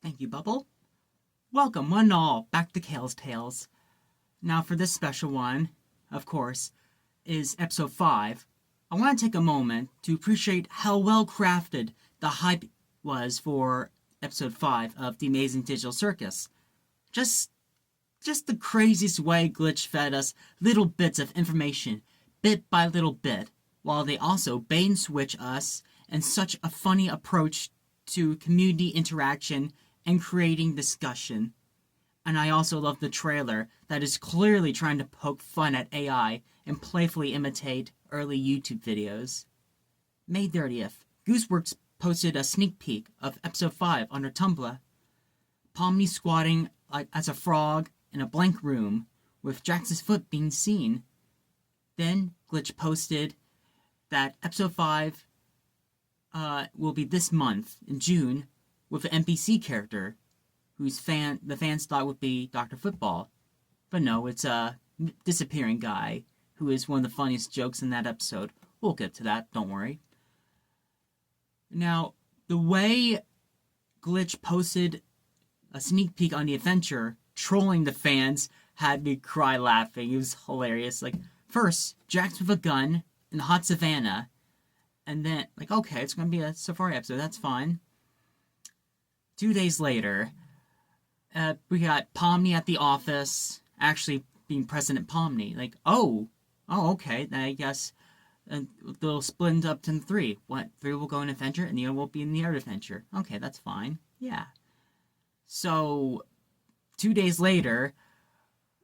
Thank you, Bubble. Welcome, one and all, back to Kale's Tales. Now, for this special one, of course, is episode 5. I want to take a moment to appreciate how well crafted the hype was for episode 5 of The Amazing Digital Circus. Just the craziest way Glitch fed us little bits of information, bit by little bit, while they also bait and switch us in such a funny approach to community interaction and creating discussion. And I also love the trailer that is clearly trying to poke fun at AI and playfully imitate early YouTube videos. May 30th, Gooseworks posted a sneak peek of episode 5 on her Tumblr. Pomni squatting as a frog in a blank room, with Jax's foot being seen. Then Glitch posted that episode 5 will be this month, in June, with an NPC character, whose the fans thought would be Dr. Football. But no, it's a disappearing guy, who is one of the funniest jokes in that episode. We'll get to that, don't worry. Now, the way Glitch posted a sneak peek on the adventure, trolling the fans, had me cry laughing. It was hilarious. First, Jax with a gun in the hot savannah, and then, okay, it's going to be a safari episode, that's fine. 2 days later, we got Pomni at the office, actually being President Pomni. Okay, then I guess they'll split up into 3. 3 will go in adventure, and the other will be in the other adventure. Okay, that's fine. Yeah. So, 2 days later,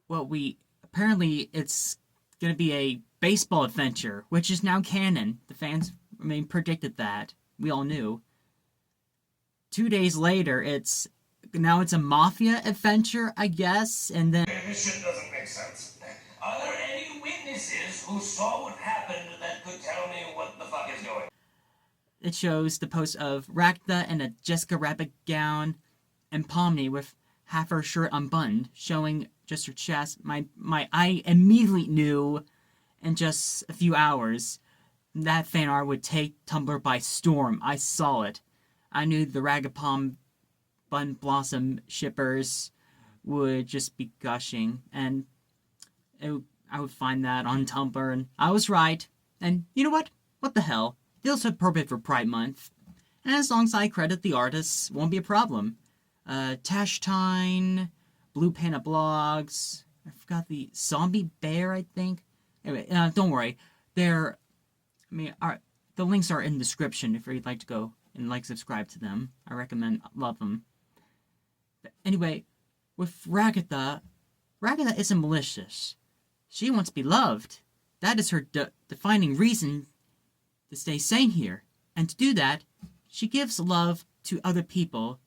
apparently it's going to be a baseball adventure, which is now canon. The fans, predicted that. We all knew. 2 days later, it's a mafia adventure, I guess, and then... This shit doesn't make sense. Are there any witnesses who saw what happened that could tell me what the fuck is going on? It shows the post of Ragda in a Jessica Rabbit gown, and Pomni with half her shirt unbuttoned, showing just her chest. I immediately knew in just a few hours that fan art would take Tumblr by storm. I saw it. I knew the RagaPom Bun Blossom shippers would just be gushing, and I would find that on Tumblr, and I was right. And you know what? What the hell? Feels appropriate for Pride Month. And as long as I credit the artists, won't be a problem. Tashtine, Blue Panda Blogs, I forgot the Zombie Bear, I think. Anyway, don't worry. The links are in the description if you'd like to go and subscribe to them. I love them. But anyway, with Ragda isn't malicious. She wants to be loved. That is her defining reason to stay sane here. And to do that, she gives love to other people,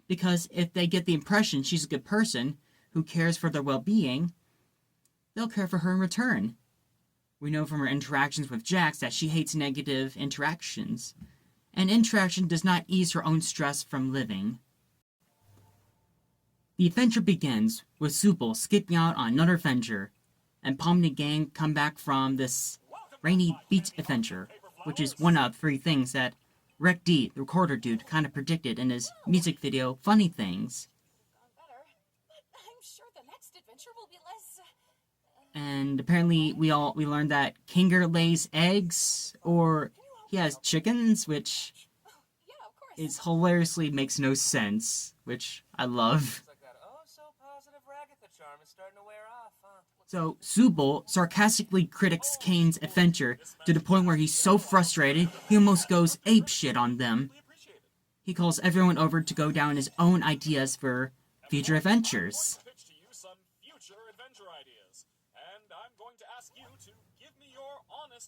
because if they get the impression she's a good person who cares for their well-being, they'll care for her in return. We know from her interactions with Jax that she hates negative interactions, and interaction does not ease her own stress from living. The adventure begins with Supal skipping out on another adventure, and Pomni gang come back from this rainy beach adventure, which is one of 3 things that Rec D, the recorder dude, kind of predicted in his music video, Funny Things. And apparently we learned that Kinger lays eggs, or he has chickens, which is hilariously makes no sense, which I love. So, Supal sarcastically critiques Kaine's adventure to the point where he's so frustrated he almost goes apeshit on them. He calls everyone over to go down his own ideas for future adventures.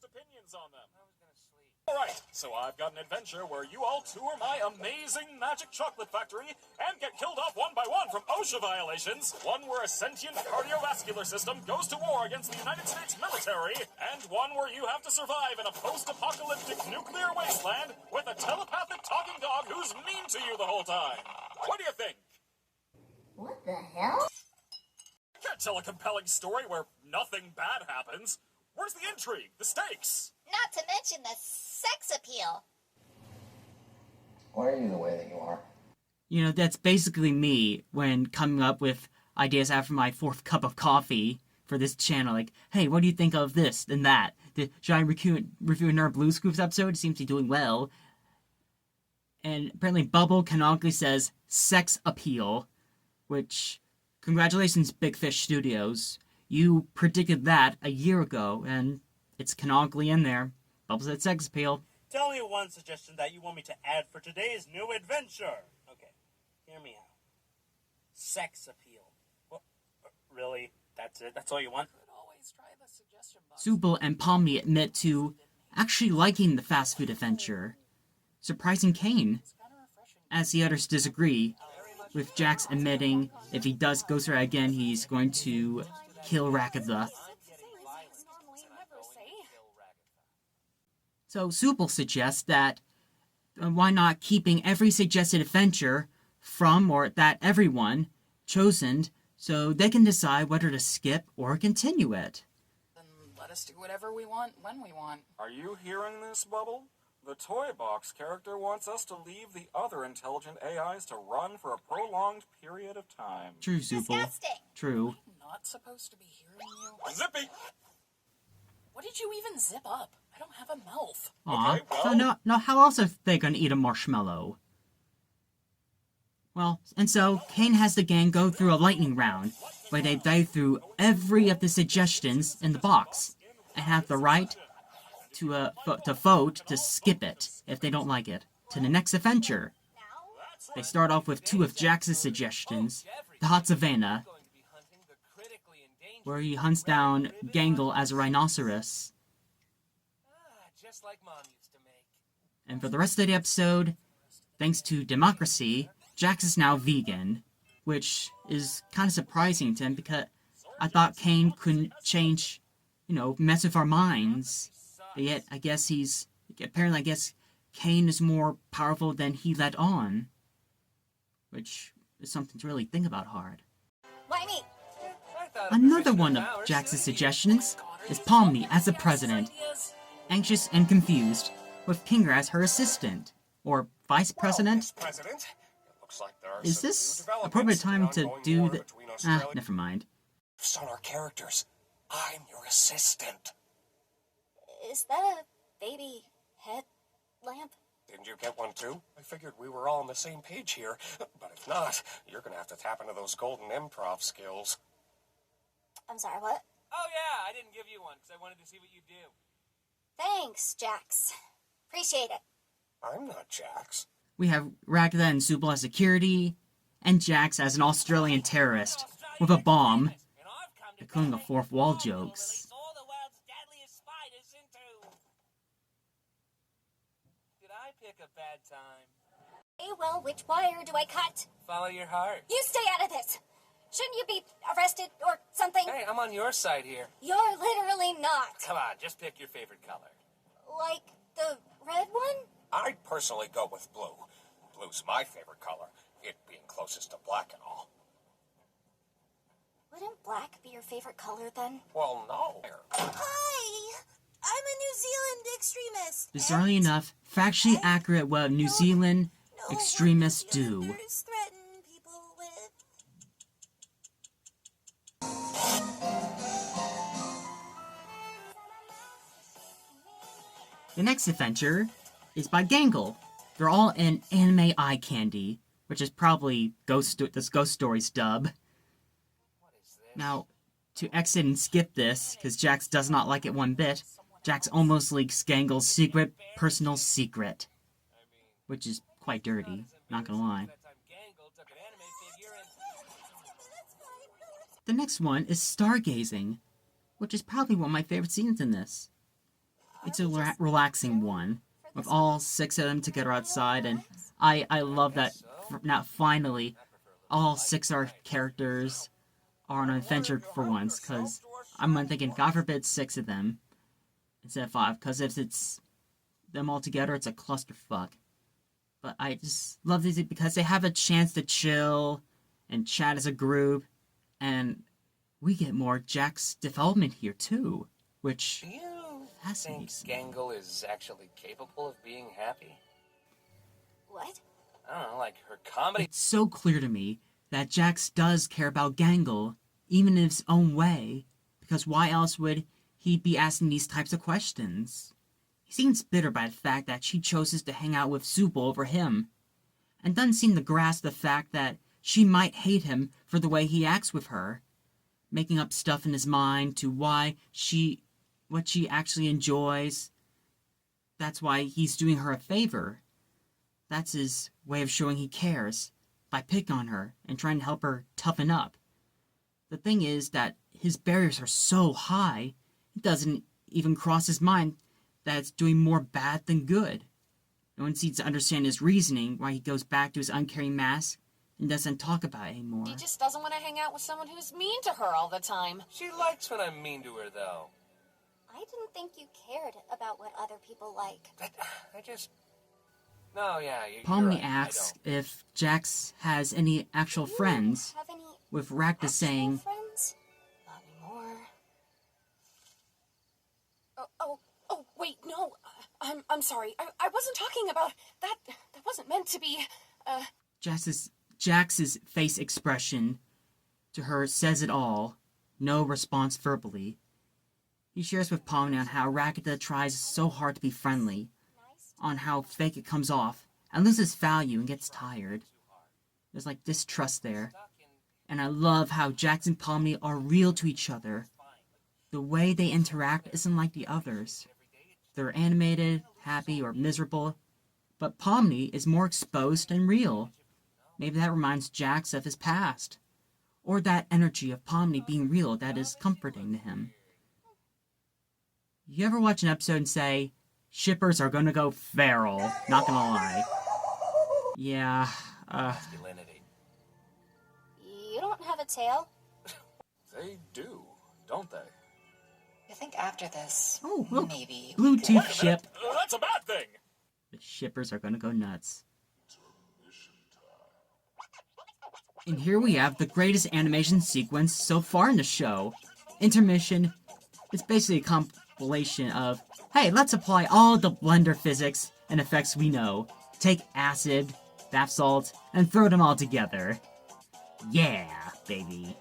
Opinions on them. Alright, so I've got an adventure where you all tour my amazing magic chocolate factory and get killed off one by one from OSHA violations, one where a sentient cardiovascular system goes to war against the United States military, and one where you have to survive in a post-apocalyptic nuclear wasteland with a telepathic talking dog who's mean to you the whole time. What do you think? What the hell? Can't tell a compelling story where nothing bad happens. Where's the intrigue? The stakes? Not to mention the sex appeal. Why are you the way that you are? You know, that's basically me when coming up with ideas after my fourth cup of coffee for this channel. Like, hey, what do you think of this and that? Should I review another Blue Scoops episode? It seems to be doing well. And apparently Bubble canonically says sex appeal, which, congratulations, Big Fish Studios. You predicted that a year ago, and it's canonically in there. Bubble said sex appeal. Tell me one suggestion that you want me to add for today's new adventure. Okay, hear me out. Sex appeal. Well, really? That's it? That's all you want? Supal and Pomni admit to actually liking the fast food adventure, surprising Kaine, as the others disagree, with Jax admitting if he does go through it again, he's going to kill RagaPom. So Supal suggests that why not keeping every suggested adventure from or that everyone chosen so they can decide whether to skip or continue it. Then let us do whatever we want when we want. Are you hearing this, Bubble? The Toy Box character wants us to leave the other intelligent AIs to run for a prolonged period of time. True, Supal. Disgusting. True. I'm not supposed to be hearing you. Zippy! What did you even zip up? I don't have a mouth. Aw. Okay, well- So no, how else are they gonna eat a marshmallow? Well, and so Kaine has the gang go through a lightning round, where they dive through every of the suggestions in the box, and have the right to vote to skip it if they don't like it to the next adventure. They start off with two of Jax's suggestions: the Hot Savannah, where he hunts down Gangle as a rhinoceros. Just like Mom used to make. And for the rest of the episode, thanks to democracy, Jax is now vegan, which is kind of surprising to him because I thought Kaine couldn't change, mess with our minds. But yet, I guess Kaine is more powerful than he let on, which is something to really think about hard. Why me? Another one of Jax's suggestions is Pomni as the president, anxious and confused, with Kinger as her assistant, or vice president. President, it looks like there are Is some this new appropriate developments time in to ongoing do war the... between Australia never mind. on our characters. I'm your assistant. Is that a baby head lamp? Didn't you get one too? I figured we were all on the same page here, but if not, you're gonna have to tap into those golden improv skills. I'm sorry, what? Oh yeah, I didn't give you one because I wanted to see what you do. Thanks, Jax. Appreciate it. I'm not Jax. We have RagaPom and Supal as security, and Jax as an Australian terrorist, with a bomb, including the fourth wall jokes. All the world's deadliest spiders into. Did I pick a bad time? Hey, well, which wire do I cut? Follow your heart. You stay out of this. Shouldn't you be arrested or something? Hey, I'm on your side here. You're literally not. Come on, just pick your favorite color. Like the red one? I'd personally go with blue. Blue's my favorite color, it being closest to black and all. Wouldn't black be your favorite color then? Well, no. Hi! I'm a New Zealand extremist. Bizarrely enough, factually accurate what New Zealand extremists do. Others threaten people with. The next adventure is by Gangle. They're all in anime eye candy, which is probably this Ghost Stories dub. Now, to exit and skip this, because Jax does not like it one bit, Jax almost leaks Gangle's secret personal secret, which is quite dirty, not gonna lie. The next one is Stargazing, which is probably one of my favorite scenes in this. It's a relaxing one, with all 6 of them together outside, and I love that now finally all 6 of our characters are on an adventure for once, because I'm thinking, God forbid 6 of them instead of 5, because if it's them all together, it's a clusterfuck. But I just love these because they have a chance to chill and chat as a group, and we get more Jax development here too, which Do you fascinates think me. Gangle is actually capable of being happy? What? I don't know, like her comedy. It's so clear to me that Jax does care about Gangle, even in his own way, because why else would he be asking these types of questions? He seems bitter by the fact that she chooses to hang out with Zubo over him, and doesn't seem to grasp the fact that she might hate him for the way he acts with her, making up stuff in his mind to what she actually enjoys. That's why he's doing her a favor. That's his way of showing he cares, by picking on her and trying to help her toughen up. The thing is that his barriers are so high, it doesn't even cross his mind that it's doing more bad than good. No one seems to understand his reasoning, why he goes back to his uncaring mask and doesn't talk about it anymore. He just doesn't want to hang out with someone who's mean to her all the time. She likes when I'm mean to her, though. I didn't think you cared about what other people like. I just... No, yeah, you're Pomni right. asks if Jax has any actual friends, Have any with Rakta saying, friends? Not anymore. Oh, wait, no. I'm sorry. I wasn't talking about that. That wasn't meant to be. Jax's face expression to her says it all. No response verbally. He shares with Pomni on how Rakta tries so hard to be friendly, on how fake it comes off, and loses value and gets tired. There's like distrust there. And I love how Jax and Pomni are real to each other. The way they interact isn't like the others. They're animated, happy, or miserable, but Pomni is more exposed and real. Maybe that reminds Jax of his past, or that energy of Pomni being real that is comforting to him. You ever watch an episode and say, shippers are gonna go feral, not gonna lie. Yeah, Masculinity. You don't have a tail? They do, don't they? I think after this, oh, look, maybe. Bluetooth ship. That's a bad thing! The shippers are gonna go nuts. And here we have the greatest animation sequence so far in the show. Intermission. It's basically a compilation of, hey, let's apply all the Blender physics and effects we know. Take acid, bath salt, and throw them all together. Yeah, baby.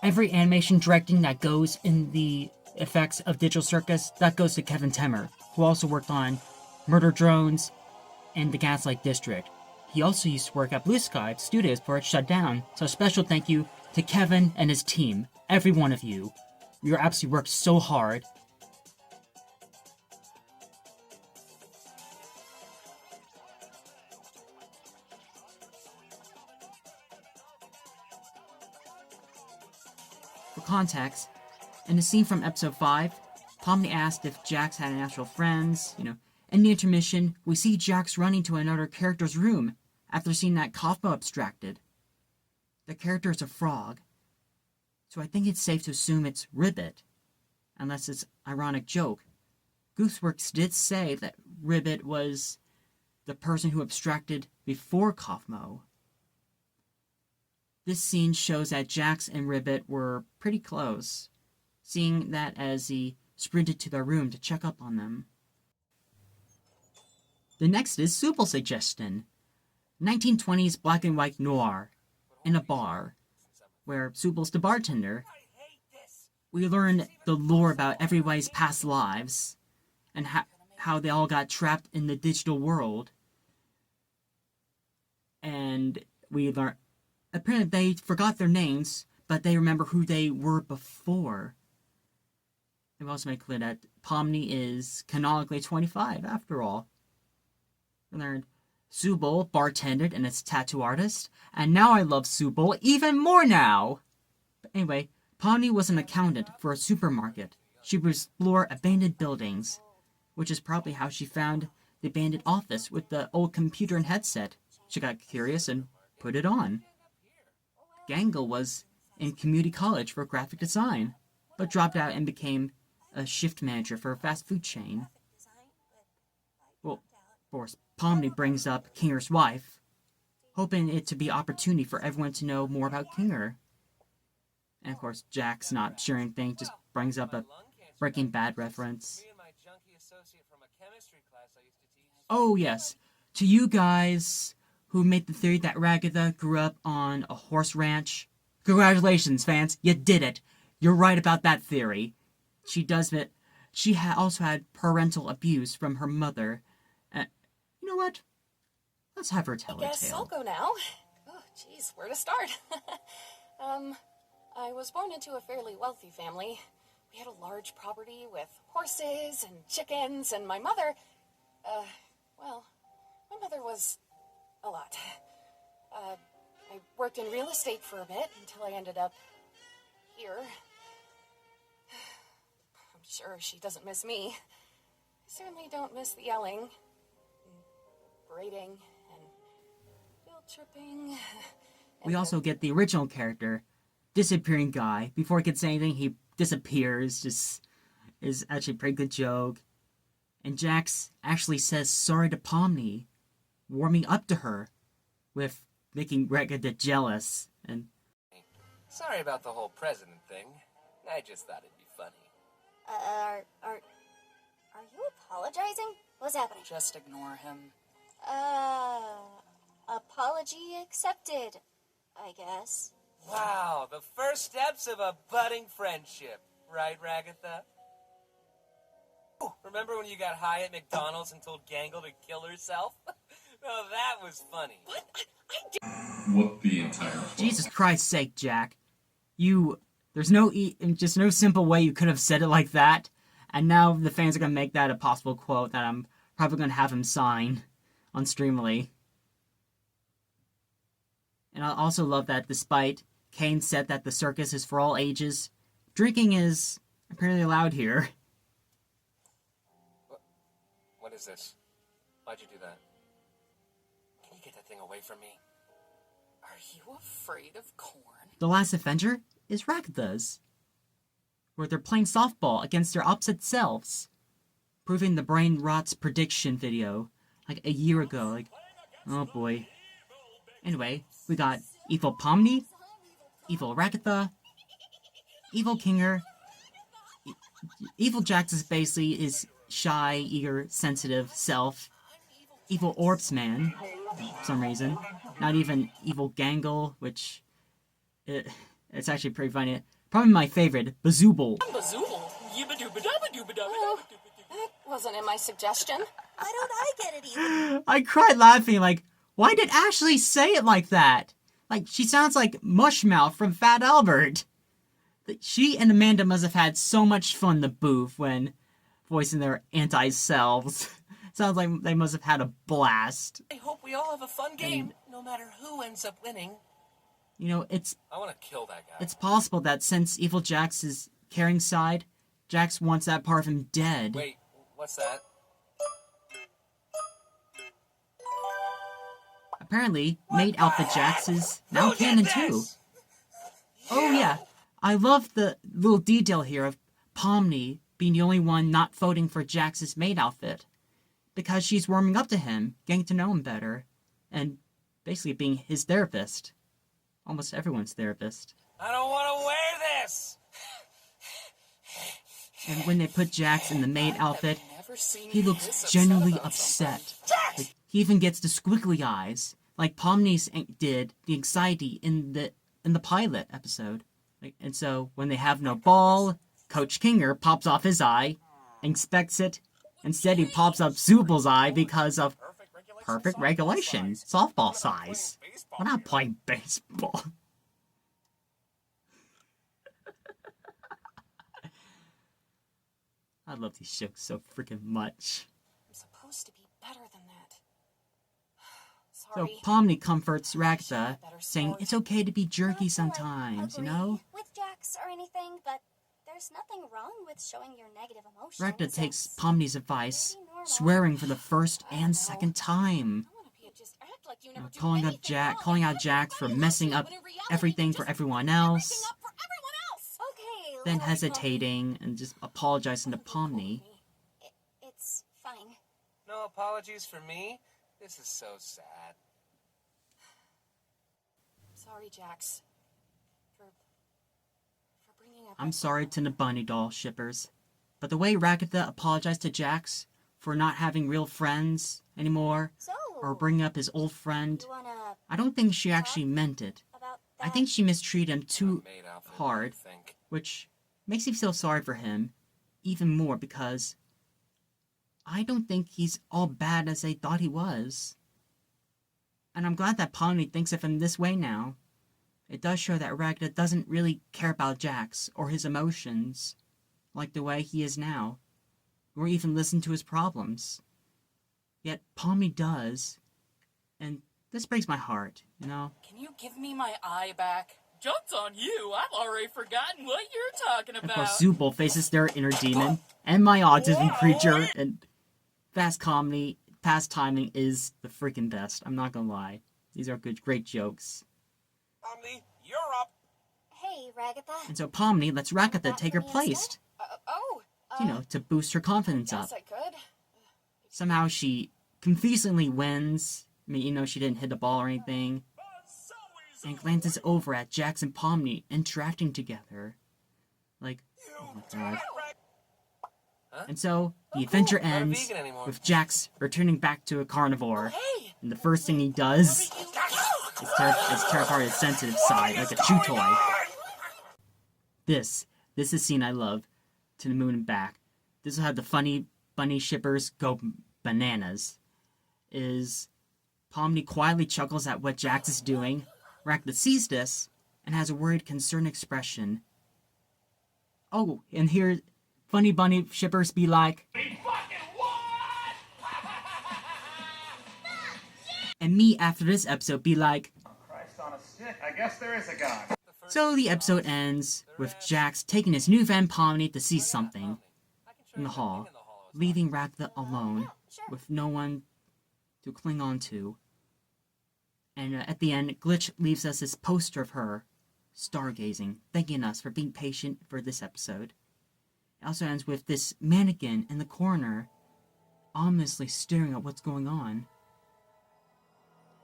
Every animation directing that goes in the effects of Digital Circus, that goes to Kevin Temmer, who also worked on Murder Drones and the Gaslight District. He also used to work at Blue Sky Studios before it shut down, so a special thank you to Kevin and his team, every one of you. You absolutely worked so hard. For context, in the scene from episode 5, Pomni asked if Jax had any actual friends. In the intermission, we see Jax running to another character's room after seeing that Kaufmo abstracted. The character is a frog, so I think it's safe to assume it's Ribbit, unless it's an ironic joke. Gooseworks did say that Ribbit was the person who abstracted before Kaufmo. This scene shows that Jax and Ribbit were pretty close, seeing that as he sprinted to their room to check up on them. The next is Subel's suggestion. 1920s black and white noir, in a bar, where Subel's the bartender. We learn the lore about everybody's past lives, and how they all got trapped in the digital world. And we learn, apparently they forgot their names, but they remember who they were before. They've also made clear that Pomni is canonically 25, after all. We learned Subel bartended and is a tattoo artist, and now I love Subel even more now! But anyway, Pomni was an accountant for a supermarket. She would explore abandoned buildings, which is probably how she found the abandoned office with the old computer and headset. She got curious and put it on. Gangle was in community college for graphic design, but dropped out and became a shift manager for a fast food chain. Well, of course, Pomni brings up Kinger's wife, hoping it to be an opportunity for everyone to know more about Kinger. And of course, Jack's not sure anything, just brings up a Breaking Bad reference. Oh yes, To you guys who made the theory that Ragatha grew up on a horse ranch, congratulations, fans, you did it. You're right about that theory. She does it. She also had parental abuse from her mother. You know what? Let's have her tell her Guess tale. I'll go now. Oh, jeez, where to start? I was born into a fairly wealthy family. We had a large property with horses and chickens, and my mother, my mother was a lot. I worked in real estate for a bit until I ended up here. I'm sure she doesn't miss me. I certainly don't miss the yelling, and braiding, and guilt tripping. We also get the original character, disappearing guy. Before he can say anything, he disappears. Just is actually a pretty good joke. And Jax actually says sorry to Pomni, warming up to her, with making Ragatha jealous. And Sorry about the whole president thing. I just thought it'd be funny. Are you apologizing? What's happening? Just ignore him. Apology accepted, I guess. Wow, the first steps of a budding friendship. Right, Ragatha? Ooh, remember when you got high at McDonald's and told Gangle to kill herself? No, that was funny. What? What the entire fuck? Jesus Christ's sake, Jack. There's just no simple way you could have said it like that. And now the fans are going to make that a possible quote that I'm probably going to have him sign on Streamily. And I also love that despite Kaine said that the circus is for all ages, drinking is apparently allowed here. What is this? Why'd you do that? Can you get that thing away from me? Are you afraid of corn? The last Avenger is Ragatha's, where they're playing softball against their opposite selves, proving the brain rot's prediction video like a year ago. Like, oh boy. Anyway, we got evil Pomni, evil Ragatha, evil Kinger, evil Jax is basically his shy, eager, sensitive self, evil Orbs Man, for some reason, not even evil Gangle, which it's actually pretty funny. Probably my favorite, Bazooble. Bazool. That wasn't in my suggestion. Why don't I get it either? I cried laughing, like, why did Ashley say it like that? Like, she sounds like Mushmouth from Fat Albert. She and Amanda must have had so much fun in the booth when voicing their anti-selves. Sounds like they must have had a blast. I hope we all have a fun game, no matter who ends up winning. You know, I want to kill that guy. it's possible that since evil Jax is caring side, Jax wants that part of him dead. Wait, what's that? Apparently, maid outfit Jax is now canon too. Oh yeah, I love the little detail here of Pomni being the only one not voting for Jax's maid outfit. Because she's warming up to him, getting to know him better, and basically being his therapist. Almost everyone's therapist. I don't want to wear this! And when they put Jax in the maid outfit, Never seen he you looks this genuinely upset about upset. Like, he even gets the squiggly eyes, like Pomni's did the anxiety in the pilot episode. Like, and so when they have no ball, Coach Kinger pops off his eye, inspects it. Instead, he pops up Zooble's eye because of perfect regulation, softball size. We're not playing baseball. I love these shows so freaking much. I'm supposed to be better than that. So Sorry. Pomni comforts Ragatha, saying it's okay to be jerky sometimes, you know? With Jax or anything, but there's nothing wrong with showing your negative emotions. Ragatha takes It's Pomni's advice, very normal. swearing for the first and second time. I wanna be just act like you never do Calling anything wrong. out Jax for Everybody messing loves up you, when in reality everything you for just everyone breaking else. up for everyone else. Okay, Then Lord, hesitating and just apologizing to Pomni. It's fine. No apologies for me? This is so sad. Sorry, Jax. For bringing up. I'm sorry to the Bunny Doll shippers, but the way Ragatha apologized to Jax for not having real friends anymore So, or bring up his old friend. You wanna I don't think she actually meant it. about I that? think she mistreated him too Maid outfit, hard, I think. which makes me feel sorry for him even more because I don't think he's all bad as they thought he was. And I'm glad that Pomni thinks of him this way now. It does show that Ragda doesn't really care about Jax or his emotions like the way he is now, or even listen to his problems. Yet Pomni does, and this breaks my heart, you know? Can you give me my eye back? Joke's on you. I've already forgotten what you're talking Of about. course, Zooble faces their inner demon, and my autism creature, and fast comedy, fast timing is the freaking best. I'm not gonna lie. These are good, great jokes. Pomni, you're up. Hey, Ragatha. And so Pomni lets Ragatha take her place, you know, to boost her confidence up. Yes, I could. Somehow she confusingly wins. I mean, you know, she didn't hit the ball or anything. And glances over at Jax and Pomni interacting together. Like, oh my god. Huh? And so, the adventure Not a ends vegan anymore. with Jax returning back to a carnivore. Hey! And the first thing he does is tear apart his sensitive side like a chew toy. This is a scene I love. To the moon and back. This will have the funny bunny shippers go bananas. Is Pomni quietly chuckles at what Jax is doing. Ragda sees this and has a worried, concerned expression. Oh, and here, funny bunny shippers be like, and me after this episode be like, Christ on a stick, I guess there is a God. so the episode ends with Jax taking his new friend Pomni to see something in the hall, leaving Ragda alone with no one to cling on to. And at the end, Glitch leaves us this poster of her stargazing, thanking us for being patient for this episode. It also ends with this mannequin in the corner, ominously staring at what's going on.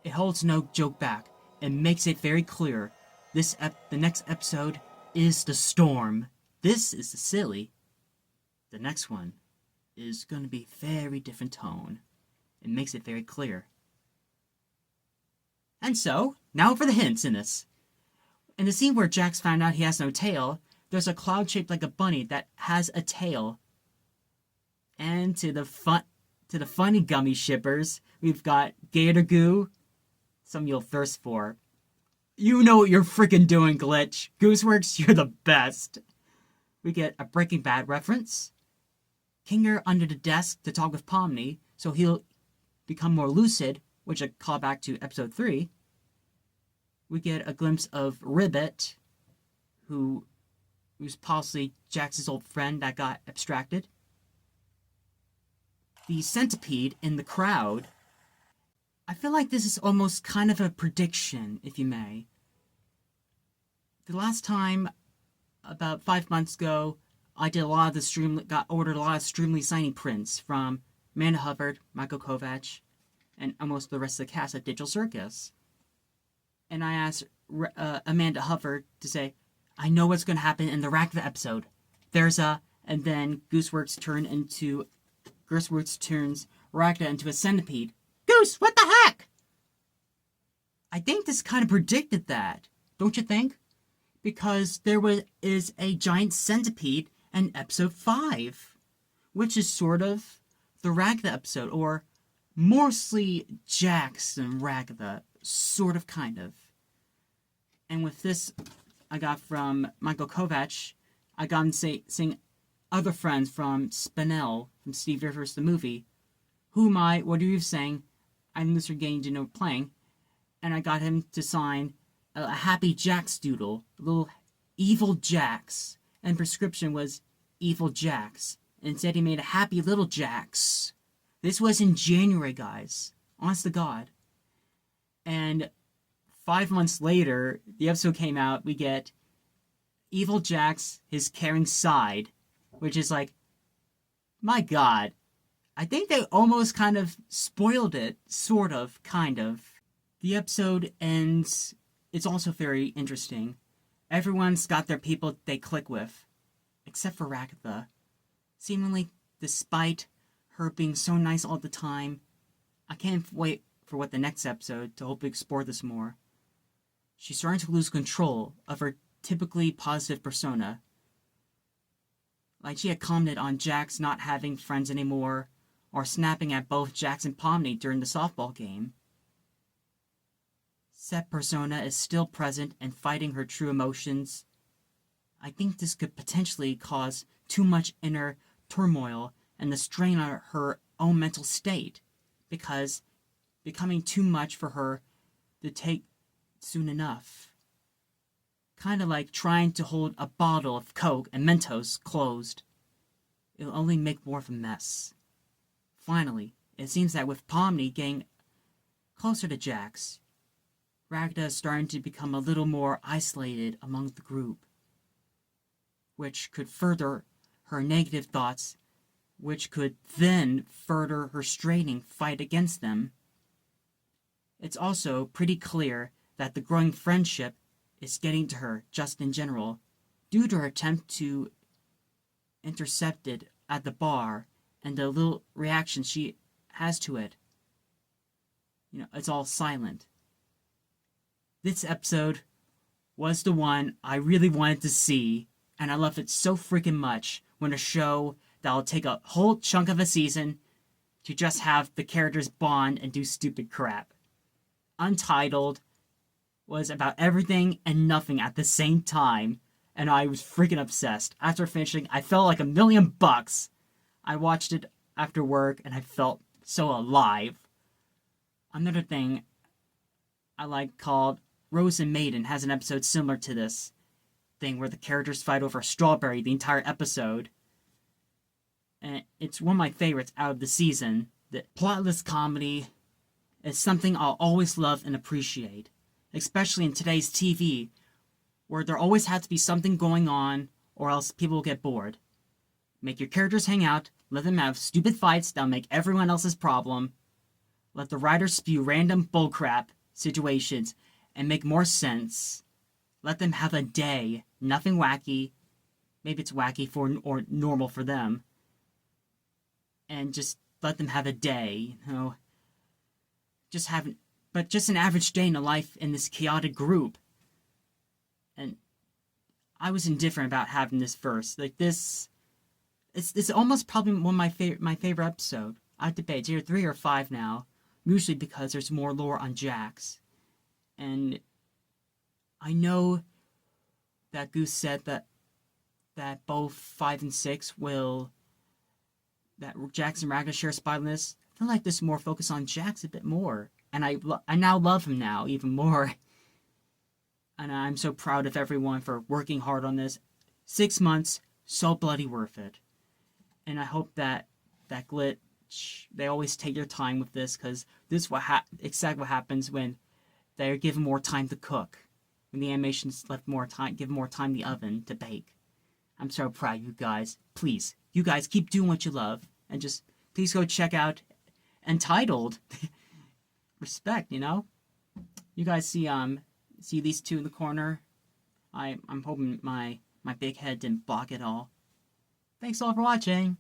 It holds no joke back and makes it very clear the next episode is the storm. This is the silly. The next one is going to be very different tone. It makes it very clear. And so, now for the hints in this. In the scene where Jax found out he has no tail, there's a cloud shaped like a bunny that has a tail. And to the funny gummy shippers, we've got Gator Goo, some you'll thirst for. You know what you're freaking doing, Glitch. Gooseworks, you're the best. We get a Breaking Bad reference. Kinger under the desk to talk with Pomni, so he'll become more lucid, which a callback to episode 3. We get a glimpse of Ribbit, who's possibly Jax's old friend that got abstracted. The centipede in the crowd. I feel like this is almost kind of a prediction, if you may. The last time, about 5 months ago, I did ordered a lot of Streamly signing prints from Amanda Hubbard, Michael Kovac, and almost the rest of the cast at Digital Circus. And I asked Amanda Hubbard to say, I know what's going to happen in the Ragda episode. And then Gooseworks turns Ragda into a centipede. Goose, what the heck? I think this kind of predicted that, don't you think? Because there is a giant centipede in episode 5, which is sort of the Ragda episode, or mostly Jax and Ragda, sort of, kind of. And with this, I got from Michael Kovac, I got him saying other friends from Spinell, from Steve Rivers the movie, what are you saying? I'm Mr. Gain to know playing, and I got him to sign a happy Jax doodle, a little evil Jax, and prescription was evil Jax. Instead, he made a happy little Jax. This was in January, guys. Honest to God. And 5 months later, the episode came out, we get evil Jax, his caring side, which is like, my God. I think they almost kind of spoiled it, sort of, kind of. The episode ends, it's also very interesting. Everyone's got their people they click with, except for Ragatha. Seemingly, despite her being so nice all the time, I can't wait for what the next episode to hopefully explore this more. She's starting to lose control of her typically positive persona. Like she had commented on Jax not having friends anymore, or snapping at both Jax and Pomni during the softball game. Said persona is still present and fighting her true emotions. I think this could potentially cause too much inner turmoil and the strain on her own mental state, because becoming too much for her to take soon enough. Kind of like trying to hold a bottle of Coke and Mentos closed. It'll only make more of a mess. Finally, it seems that with Pomni getting closer to Jax, Ragda is starting to become a little more isolated among the group, which could further her negative thoughts, which could then further her straining fight against them. It's also pretty clear that the growing friendship is getting to her just in general, due to her attempt to intercept it at the bar and the little reaction she has to it. You know, it's all silent. This episode was the one I really wanted to see, and I love it so freaking much when a show that'll take a whole chunk of a season to just have the characters bond and do stupid crap. Untitled was about everything and nothing at the same time, and I was freaking obsessed. After finishing, I felt like $1,000,000. I watched it after work, and I felt so alive. Another thing I like called Rose and Maiden has an episode similar to this thing where the characters fight over a strawberry the entire episode. And it's one of my favorites out of the season. The plotless comedy is something I'll always love and appreciate, especially in today's TV, where there always has to be something going on or else people will get bored. Make your characters hang out, let them have stupid fights that'll make everyone else's problem, let the writers spew random bullcrap situations and make more sense. Let them have a day, nothing wacky. Maybe it's wacky or normal for them. And just let them have a day, you know. Just an average day in the life in this chaotic group. And I was indifferent about having this verse. Like this, it's almost probably one of my favorite episode. I debate, it's either 3 or 5 now. Usually because there's more lore on Jax. And I know that Goose said that both 5 and 6 that Jax and Ragna share spineless. I feel like this more focus on Jax a bit more. And I now love him now even more. And I'm so proud of everyone for working hard on this. 6 months, so bloody worth it. And I hope that Glitch, they always take their time with this, because this is exactly what happens when they're given more time to cook. When the animation's left more time, give more time in the oven to bake. I'm so proud of you guys. Please, you guys keep doing what you love. And just, please go check out Entitled. Respect, you know? You guys see these two in the corner? I'm hoping my big head didn't block it all. Thanks all for watching.